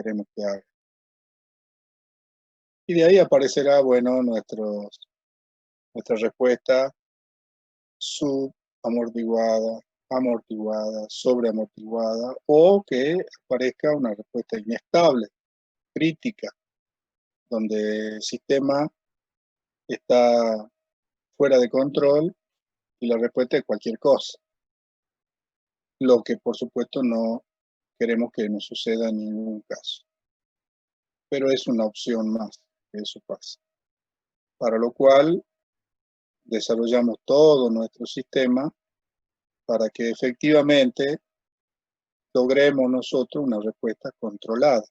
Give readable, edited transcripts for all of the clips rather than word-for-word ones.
queremos que haga. Y de ahí aparecerá, bueno, nuestra respuesta subamortiguada, amortiguada, sobreamortiguada, o que aparezca una respuesta inestable, crítica, donde el sistema está fuera de control y la respuesta es cualquier cosa. Lo que por supuesto no queremos que nos suceda en ningún caso. Pero es una opción más que eso pase. Para lo cual desarrollamos todo nuestro sistema para que efectivamente logremos nosotros una respuesta controlada,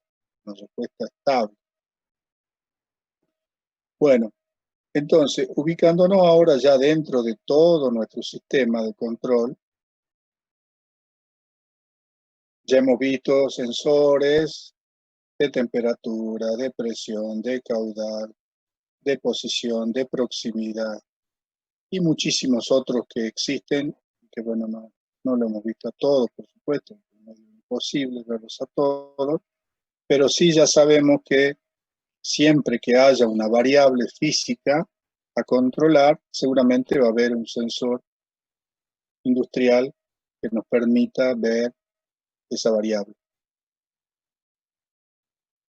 una respuesta estable. Bueno, entonces, ubicándonos ahora ya dentro de todo nuestro sistema de control, ya hemos visto sensores de temperatura, de presión, de caudal, de posición, de proximidad y muchísimos otros que existen, que bueno, no lo hemos visto a todos, por supuesto, es imposible verlos a todos, pero sí ya sabemos que siempre que haya una variable física a controlar, seguramente va a haber un sensor industrial que nos permita ver esa variable.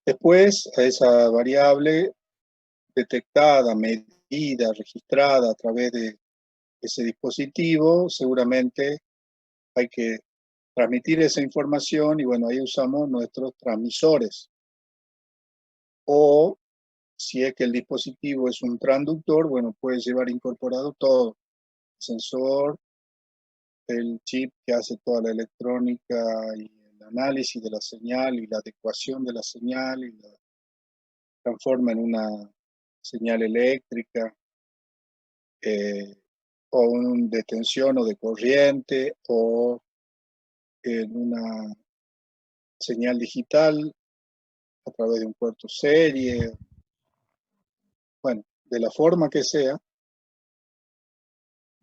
Después, a esa variable detectada, medida, registrada a través de ese dispositivo, seguramente hay que transmitir esa información y bueno, ahí usamos nuestros transmisores. O si es que el dispositivo es un transductor, bueno, puede llevar incorporado todo, el sensor, el chip que hace toda la electrónica y el análisis de la señal y la adecuación de la señal y la transforma en una señal eléctrica o de tensión o de corriente o en una señal digital a través de un puerto serie. Bueno, de la forma que sea,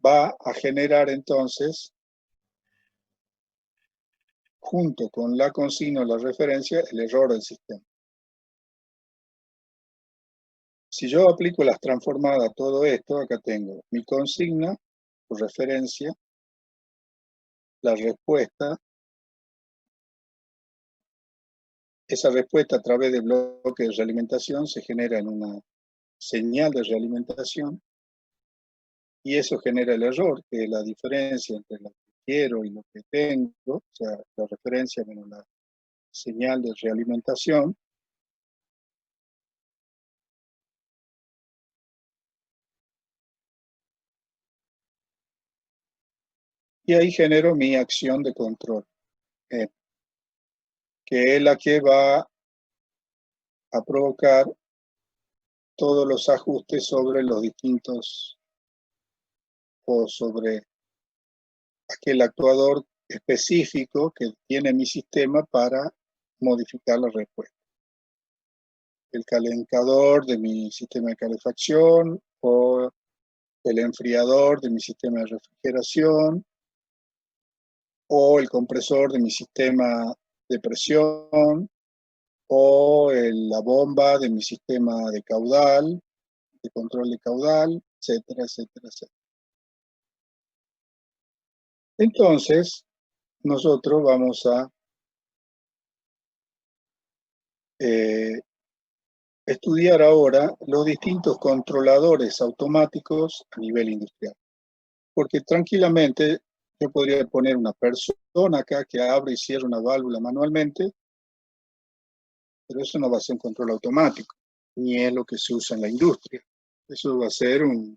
va a generar entonces, junto con la consigna o la referencia, el error del sistema. Si yo aplico las transformadas a todo esto, acá tengo mi consigna, o referencia, la respuesta, esa respuesta a través de bloque de realimentación se genera en una señal de realimentación y eso genera el error, que es la diferencia entre lo que quiero y lo que tengo, o sea, la referencia menos la señal de realimentación. Y ahí genero mi acción de control, que es la que va a provocar todos los ajustes sobre los distintos o sobre aquel actuador específico que tiene mi sistema para modificar la respuesta. El calentador de mi sistema de calefacción o el enfriador de mi sistema de refrigeración o el compresor de mi sistema de presión o la bomba de mi sistema de caudal, de control de caudal, etcétera, etcétera, etcétera. Entonces, nosotros vamos a estudiar ahora los distintos controladores automáticos a nivel industrial. Porque tranquilamente yo podría poner una persona acá que abre y cierra una válvula manualmente, pero eso no va a ser un control automático, ni es lo que se usa en la industria. Eso va a ser un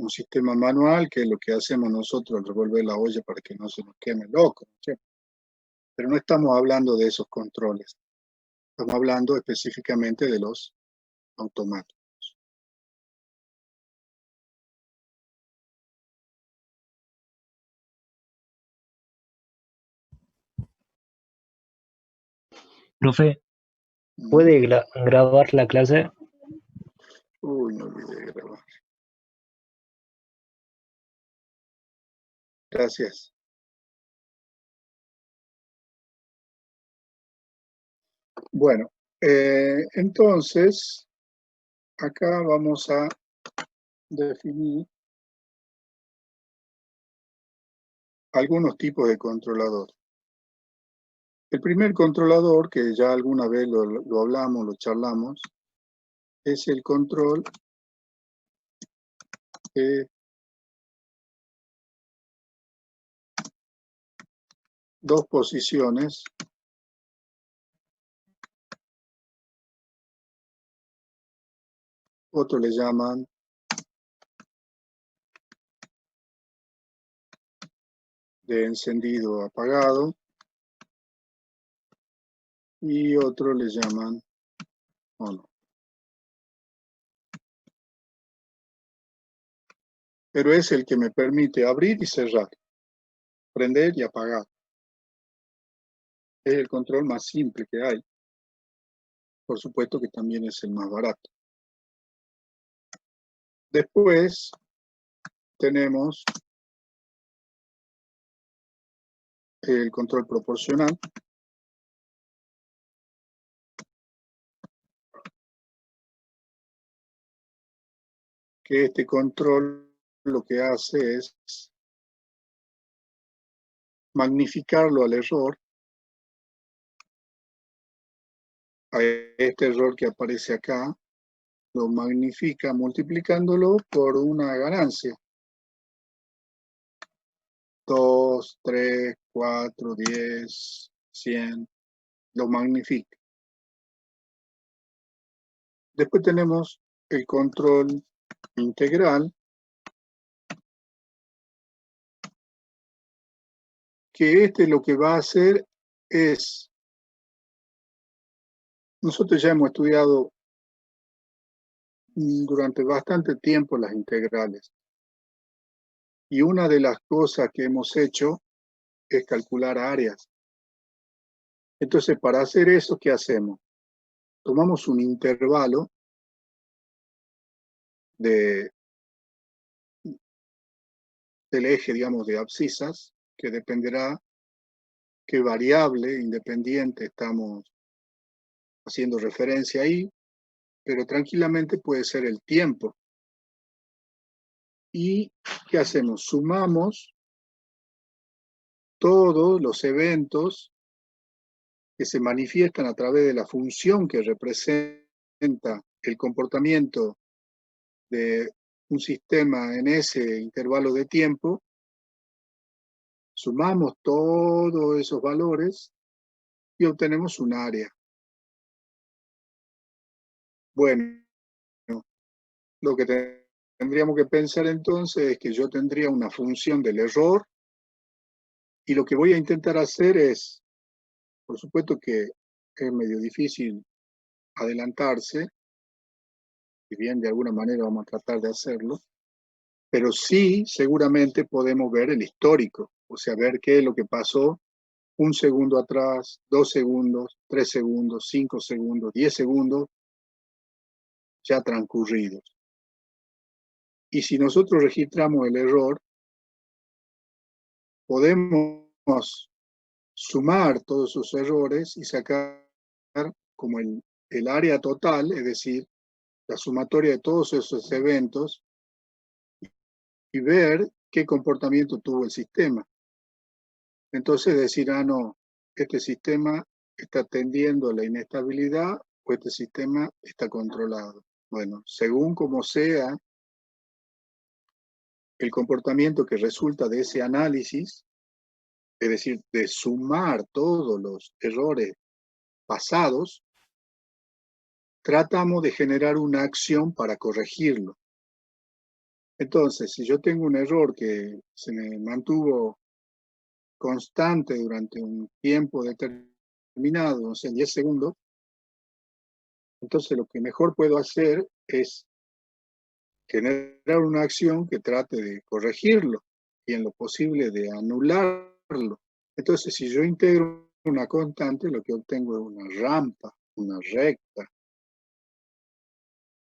sistema manual, que es lo que hacemos nosotros al revolver la olla para que no se nos queme loco, ¿sí? Pero no estamos hablando de esos controles. Estamos hablando específicamente de los automáticos. Profe, ¿puede grabar la clase? Uy, no olvidé grabar. Gracias. Bueno. Bueno, entonces, acá vamos a definir algunos tipos de controlador. El primer controlador, que ya alguna vez lo hablamos, lo charlamos, es el control de dos posiciones otros le llaman de encendido apagado y otros le llaman on. Pero es el que me permite abrir y cerrar, prender y apagar. Es el control más simple que hay. Por supuesto que también es el más barato. Después tenemos el control proporcional, que este control lo que hace es magnificarlo al error, a este error que aparece acá, lo magnifica multiplicándolo por una ganancia. 2, 3, 4, 10, 100, lo magnifica. Después tenemos el control integral, que lo que va a hacer es, nosotros ya hemos estudiado durante bastante tiempo las integrales. Y una de las cosas que hemos hecho es calcular áreas. Entonces, para hacer eso, ¿qué hacemos? Tomamos un intervalo del eje, digamos, de abscisas, que dependerá qué variable independiente estamos haciendo referencia ahí, pero tranquilamente puede ser el tiempo. ¿Y qué hacemos? Sumamos todos los eventos que se manifiestan a través de la función que representa el comportamiento de un sistema en ese intervalo de tiempo, sumamos todos esos valores y obtenemos un área. Bueno, lo que tendríamos que pensar entonces es que yo tendría una función del error y lo que voy a intentar hacer es, por supuesto que es medio difícil adelantarse, si bien de alguna manera vamos a tratar de hacerlo, pero sí seguramente podemos ver el histórico, o sea, ver qué es lo que pasó 1 segundo atrás, 2 segundos, 3 segundos, 5 segundos, 10 segundos ya transcurridos. Y si nosotros registramos el error, podemos sumar todos esos errores y sacar como el área total, es decir, la sumatoria de todos esos eventos y ver qué comportamiento tuvo el sistema. Entonces decir, no, este sistema está tendiendo a la inestabilidad o este sistema está controlado. Bueno, según como sea el comportamiento que resulta de ese análisis, es decir, de sumar todos los errores pasados, tratamos de generar una acción para corregirlo. Entonces, si yo tengo un error que se me mantuvo constante durante un tiempo determinado, no sé, 10 segundos, entonces lo que mejor puedo hacer es generar una acción que trate de corregirlo y en lo posible de anularlo. Entonces, si yo integro una constante, lo que obtengo es una rampa, una recta.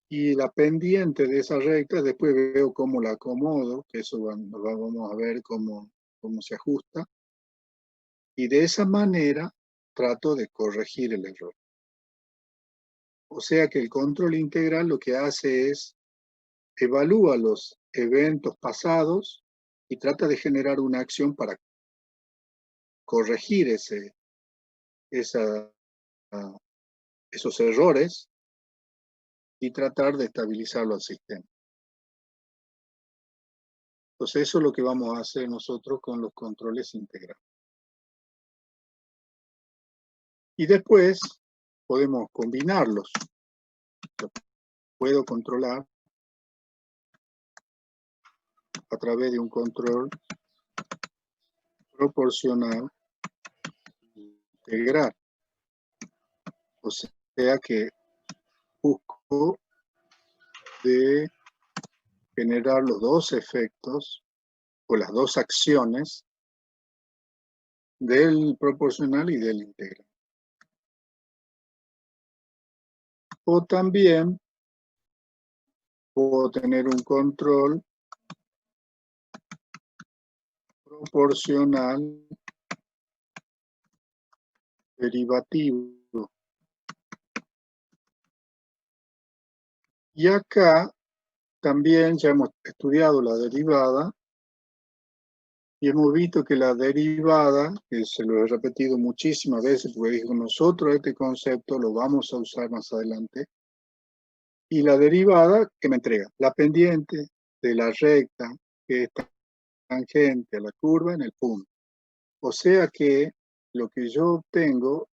Y la pendiente de esa recta, después veo cómo la acomodo, que eso vamos a ver cómo se ajusta. Y de esa manera trato de corregir el error. O sea que el control integral lo que hace es evalúa los eventos pasados y trata de generar una acción para corregir esos errores y tratar de estabilizarlo al sistema. Entonces eso es lo que vamos a hacer nosotros con los controles integrales. Y después podemos combinarlos. Puedo controlar a través de un control proporcional integral. O sea que busco de generar los dos efectos o las dos acciones del proporcional y del integral. O también puedo tener un control proporcional derivativo. Y acá también ya hemos estudiado la derivada y hemos visto que la derivada, que se lo he repetido muchísimas veces, porque digo, nosotros este concepto lo vamos a usar más adelante, y la derivada que me entrega la pendiente de la recta que es tangente a la curva en el punto. O sea que lo que yo obtengo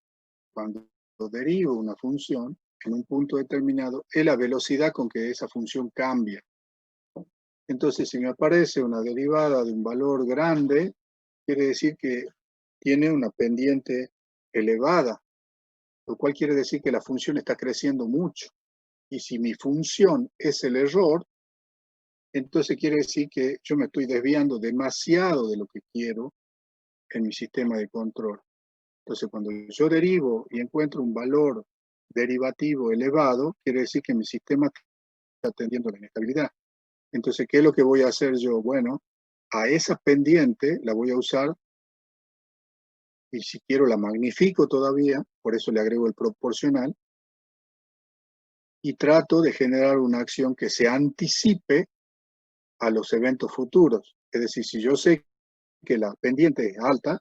cuando derivo una función en un punto determinado es la velocidad con que esa función cambia. Entonces, si me aparece una derivada de un valor grande, quiere decir que tiene una pendiente elevada, lo cual quiere decir que la función está creciendo mucho. Y si mi función es el error, entonces quiere decir que yo me estoy desviando demasiado de lo que quiero en mi sistema de control. Entonces, cuando yo derivo y encuentro un valor derivativo elevado, quiere decir que mi sistema está tendiendo a la inestabilidad. Entonces, ¿qué es lo que voy a hacer yo? Bueno, a esa pendiente la voy a usar y si quiero la magnifico todavía, por eso le agrego el proporcional, y trato de generar una acción que se anticipe a los eventos futuros. Es decir, si yo sé que la pendiente es alta,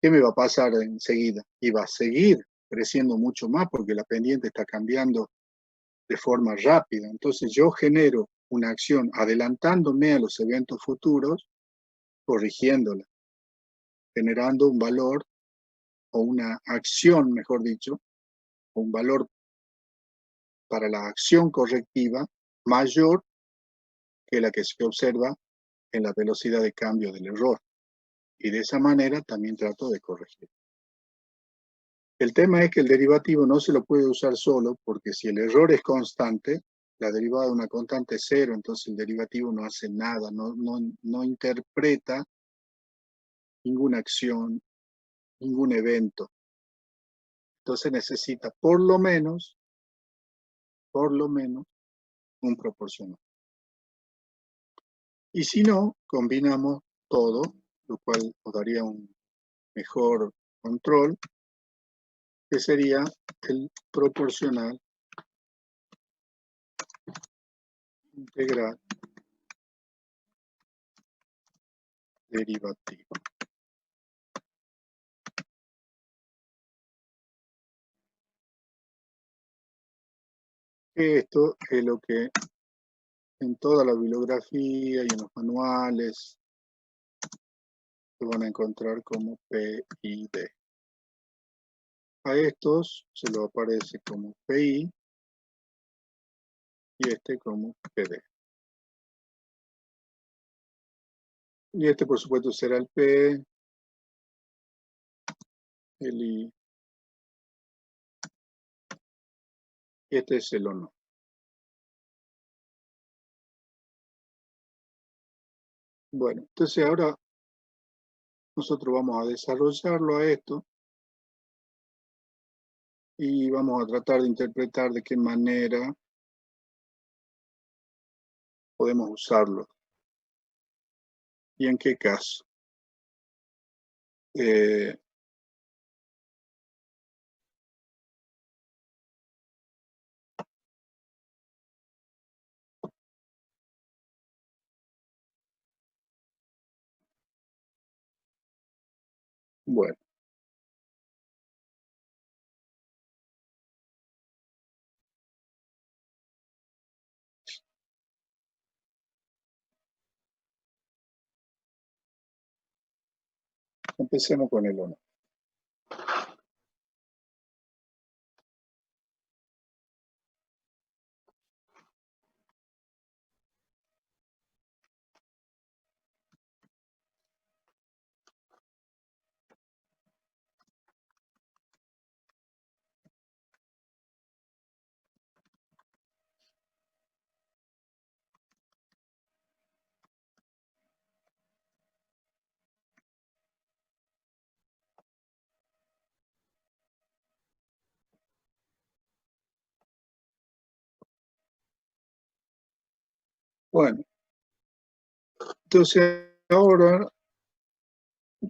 ¿qué me va a pasar enseguida? Y va a seguir creciendo mucho más porque la pendiente está cambiando de forma rápida. Entonces yo genero una acción adelantándome a los eventos futuros, corrigiéndola, generando un valor o una acción, mejor dicho, o un valor para la acción correctiva mayor que la que se observa en la velocidad de cambio del error. Y de esa manera también trato de corregir. El tema es que el derivativo no se lo puede usar solo porque si el error es constante, la derivada de una constante es cero, entonces el derivativo no hace nada, no interpreta ninguna acción, ningún evento. Entonces necesita por lo menos, un proporcional. Y si no, combinamos todo, lo cual nos daría un mejor control, que sería el proporcional integral derivativo. Esto es lo que en toda la bibliografía y en los manuales se van a encontrar como PID. A estos se lo aparece como PI y este como PD. Y este por supuesto será el P, el I, y este es el O no. Bueno, entonces ahora nosotros vamos a desarrollarlo a esto y vamos a tratar de interpretar de qué manera podemos usarlo y en qué caso. Bueno. Empecemos con el 1. Bueno, entonces ahora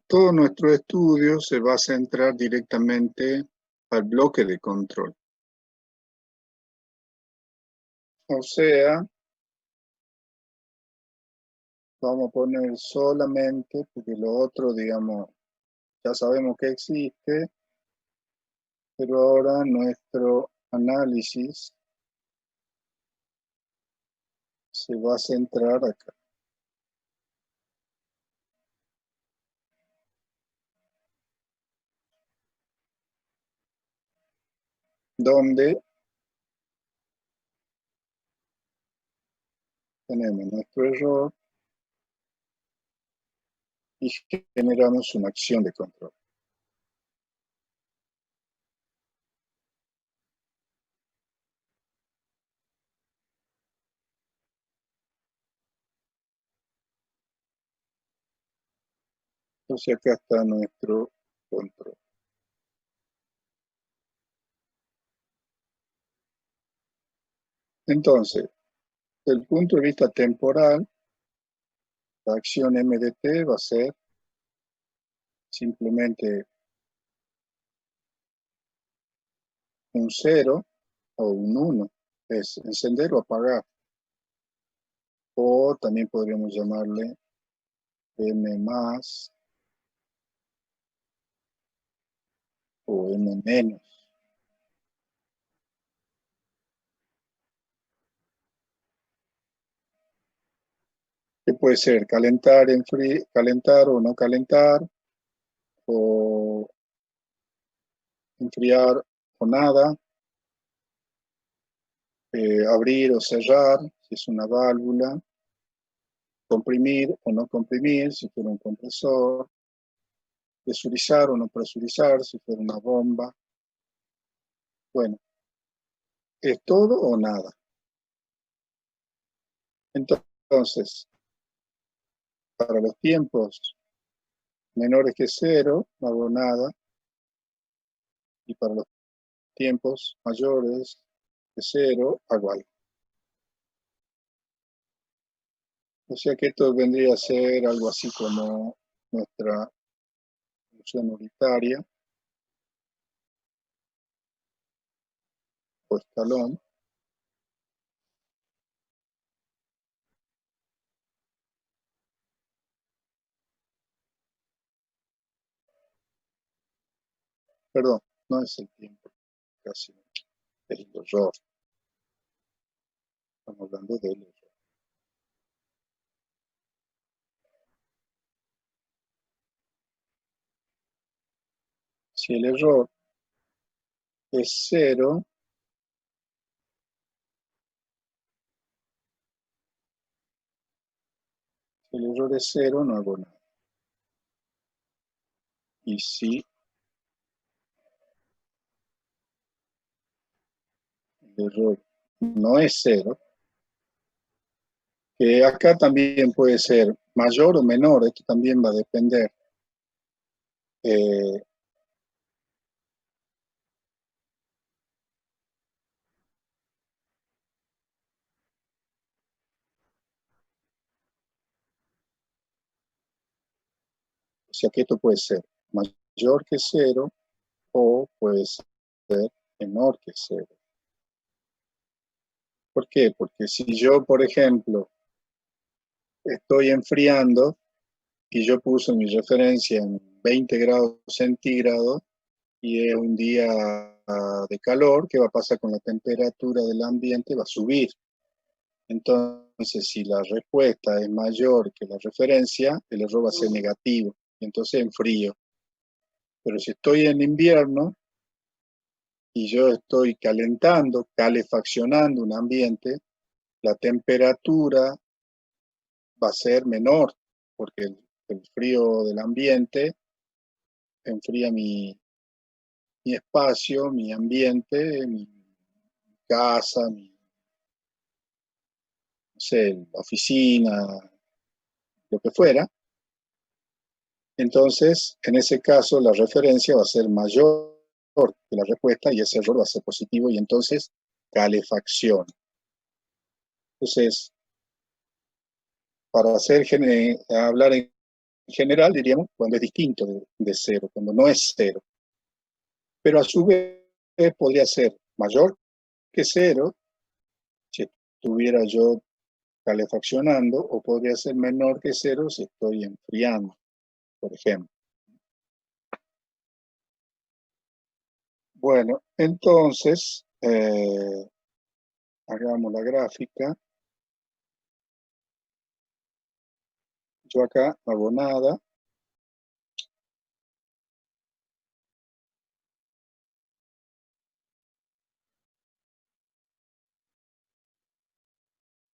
todo nuestro estudio se va a centrar directamente al bloque de control. O sea, vamos a poner solamente, porque lo otro, digamos, ya sabemos que existe, pero ahora nuestro análisis se va a centrar acá. Donde tenemos nuestro error y generamos una acción de control. Entonces acá está nuestro control. Entonces, desde el punto de vista temporal, la acción MDT va a ser simplemente un 0 o un 1, es encender o apagar. O también podríamos llamarle M más o M menos. Que puede ser calentar, calentar o no calentar, o enfriar o nada, abrir o cerrar, si es una válvula, comprimir o no comprimir, si fuera un compresor, presurizar o no presurizar, si fuera una bomba. Bueno, es todo o nada. Entonces, para los tiempos menores que 0, no hago nada, y para los tiempos mayores que 0, hago algo. O sea que esto vendría a ser algo así como nuestra función unitaria o escalón. Perdón, no es el tiempo, casi es el error. Estamos hablando del error. Si el error es 0, si el error es 0, no hago nada. Y si el error no es 0, que acá también puede ser mayor o menor, esto también va a depender. O sea que esto puede ser mayor que 0 o puede ser menor que 0. ¿Por qué? Porque si yo, por ejemplo, estoy enfriando y yo puse mi referencia en 20 grados centígrados y es un día de calor, ¿qué va a pasar con la temperatura del ambiente? Va a subir. Entonces, si la respuesta es mayor que la referencia, el error va a ser negativo, y entonces en frío. Pero si estoy en invierno y yo estoy calentando, calefaccionando un ambiente, la temperatura va a ser menor, porque el frío del ambiente enfría mi espacio, mi ambiente, mi casa, mi, no sé, la oficina, lo que fuera. Entonces, en ese caso, la referencia va a ser mayor que la respuesta y ese error va a ser positivo y entonces calefacción. Entonces, para hablar en general, diríamos, cuando es distinto de cero, cuando no es cero. Pero a su vez podría ser mayor que cero si estuviera yo calefaccionando o podría ser menor que cero si estoy enfriando, por ejemplo. Bueno, entonces, hagamos la gráfica. Yo acá no hago nada.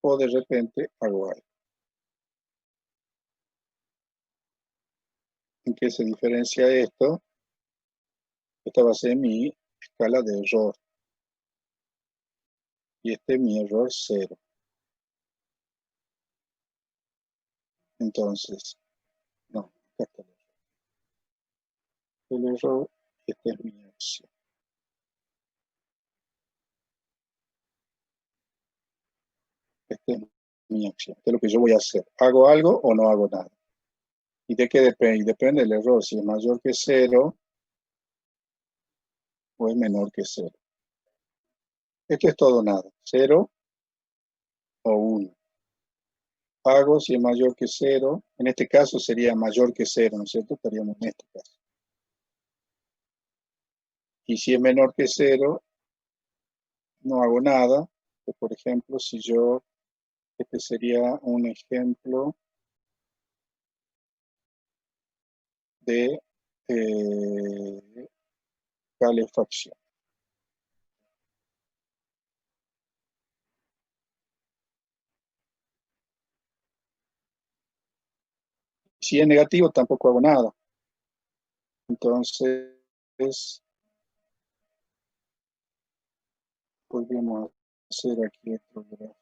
O de repente hago algo. ¿En qué se diferencia esto? Esta va a ser mi escala de error. Y este es mi error cero. Entonces, no, acá está el error y esta es mi acción. Esta es mi acción. Esto es lo que yo voy a hacer. ¿Hago algo o no hago nada? ¿Y de qué depende? Y depende del error. Si es mayor que cero o es menor que cero. Esto es todo o nada. Cero o uno. Hago si es mayor que cero. En este caso sería mayor que cero, ¿no es cierto? Estaríamos en este caso. Y si es menor que cero, no hago nada. Por ejemplo, si yo, este sería un ejemplo de calefacción. Si es negativo, tampoco hago nada. Entonces, podríamos hacer aquí otro gráfico.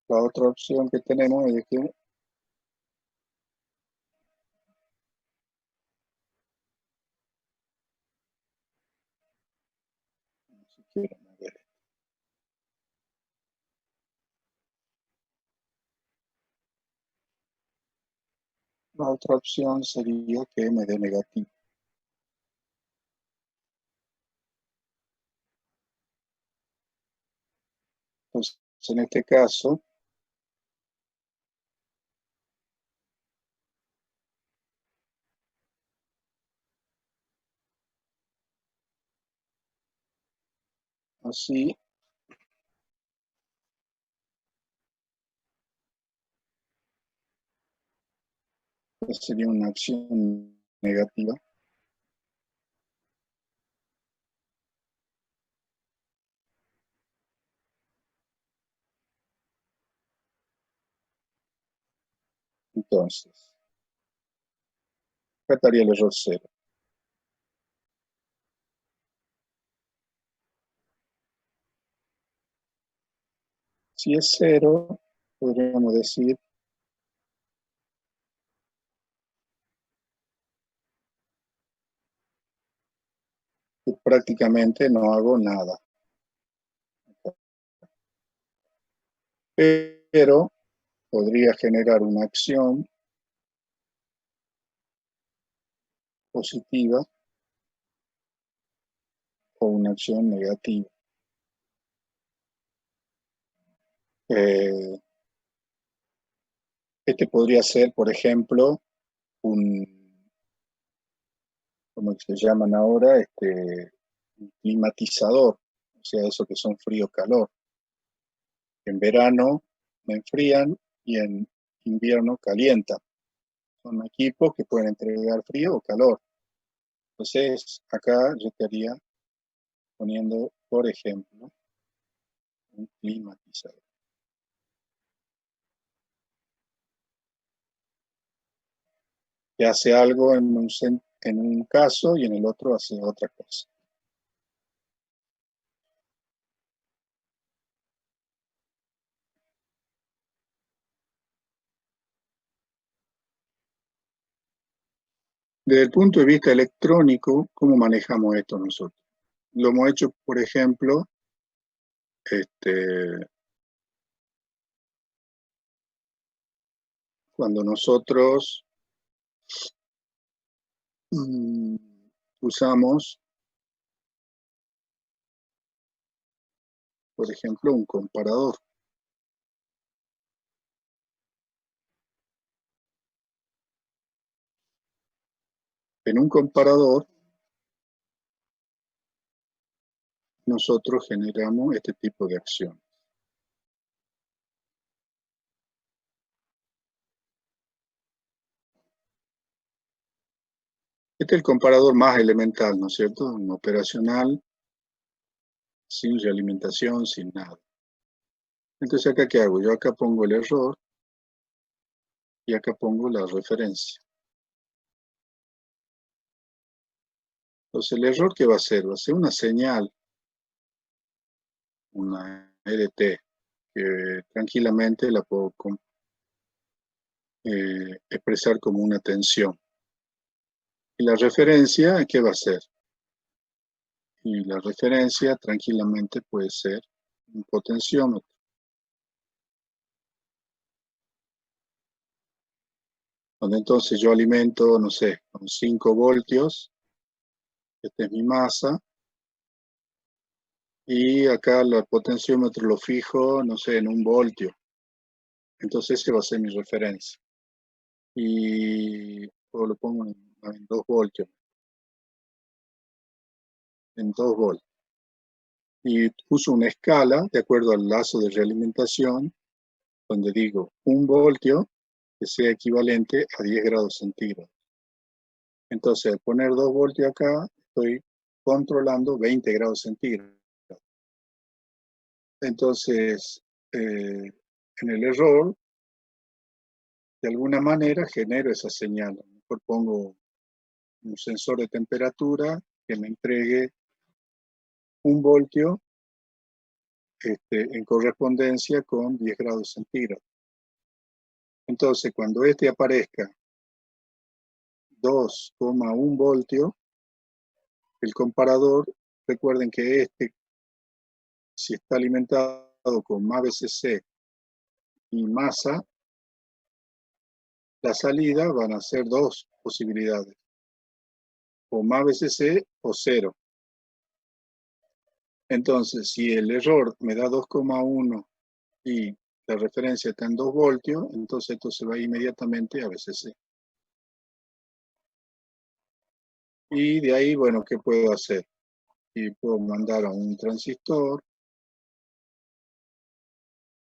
La otra opción que tenemos es que si quieren, a ver, la otra opción sería que me dé negativo. Entonces, en este caso, así sería una acción negativa. Entonces, acá estaría el error cero. Si es cero, podríamos decir que prácticamente no hago nada. Pero podría generar una acción positiva o una acción negativa. Este podría ser, por ejemplo, como se llaman ahora, un climatizador, o sea, eso que son frío-calor. En verano me enfrían y en invierno calientan. Son equipos que pueden entregar frío o calor. Entonces, acá yo estaría poniendo, por ejemplo, un climatizador. Que hace algo en un caso y en el otro hace otra cosa. Desde el punto de vista electrónico, ¿cómo manejamos esto nosotros? Lo hemos hecho, por ejemplo, cuando nosotros usamos, por ejemplo, un comparador. En un comparador, nosotros generamos este tipo de acción. Este es el comparador más elemental, ¿no es cierto? Un operacional, sin realimentación, sin nada. Entonces, ¿acá qué hago? Yo acá pongo el error y acá pongo la referencia. Entonces, el error, ¿qué va a hacer? Va a ser una señal, una RT, que tranquilamente la puedo expresar como una tensión. Y la referencia, ¿qué va a ser? Y la referencia tranquilamente puede ser un potenciómetro. Donde entonces yo alimento, no sé, con 5 voltios, esta es mi masa, y acá el potenciómetro lo fijo, no sé, en 1 voltio. Entonces ese va a ser mi referencia. Y o lo pongo en 2 voltios. En 2 voltios. Y uso una escala de acuerdo al lazo de realimentación, donde digo 1 voltio que sea equivalente a 10 grados centígrados. Entonces, al poner 2 voltios acá, estoy controlando 20 grados centígrados. Entonces, en el error, de alguna manera genero esa señal. A lo mejor pongo un sensor de temperatura que me entregue 1 voltio en correspondencia con 10 grados centígrados. Entonces, cuando aparezca 2,1 voltio, el comparador, recuerden que si está alimentado con más VCC y masa, la salida van a ser 2 posibilidades, o más VCC o 0. Entonces, si el error me da 2,1 y la referencia está en 2 voltios, entonces esto se va inmediatamente a VCC. Y de ahí, bueno, ¿qué puedo hacer? Y puedo mandar a un transistor